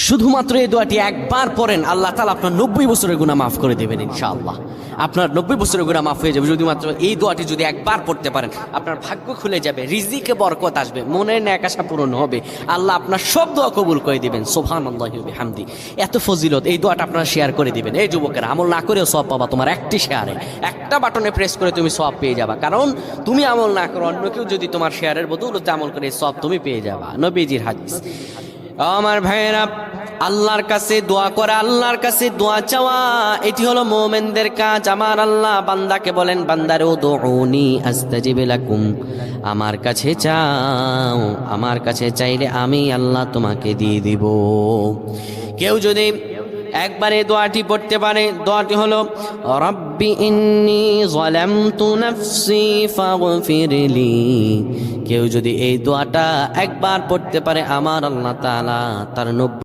শুধুমাত্র এই দোয়াটি একবার পড়েন, আল্লাহ তাআলা আপনার 90 বছরের গুনাহ মাফ করে দেবেন ইনশাআল্লাহ। আপনার 90 বছরের গুনাহ মাফ হয়ে যাবে যদি মাত্র এই দোয়াটি যদি একবার পড়তে পারেন। আপনার ভাগ্য খুলে যাবে, রিজিকে বরকত আসবে, মনের ন্যাক আশা পূরণ হবে, আল্লাহ আপনার সব দোয়া কবুল করে দিবেন। সুবহানাল্লাহি ওয়া বিহামদি। এত ফজিলত এই দোয়াটা আপনারা শেয়ার করে দিবেন। এই যুবকেরা, আমল না করেও সওয়াব পাবা। তোমার একটি শেয়ারে, একটা বাটনে প্রেস করে তুমি সওয়াব পেয়ে যাবা। কারণ তুমি আমল না করো, অন্য কেউ যদি তোমার শেয়ারের বদৌলতে আমল করে সওয়াব তুমি পেয়ে যাবা। নবীজির হাদিস। আমার ভাইয়েরা, আল্লাহর কাছে দোয়া করা, আল্লাহর কাছে দোয়া চাওয়া, এটি হলো মুমিনদের কাজ। আমার আল্লাহ বান্দাকে বলেন, বান্দারে উদউনি আস্তাজিব লাকুম, আমার কাছে চাও, আমার কাছে চাইলে আমি আল্লাহ তোমাকে দিয়ে দিব। কেউ যদি একবারে দোয়াটি পড়তে পারে, দোয়াটি হলো রব্বি ইন্নী যালামতু নাফসি ফাগফিরলি। কেউ যদি এই দোয়াটা একবার পড়তে পারে, আমার আল্লাহ তাআলা তার 90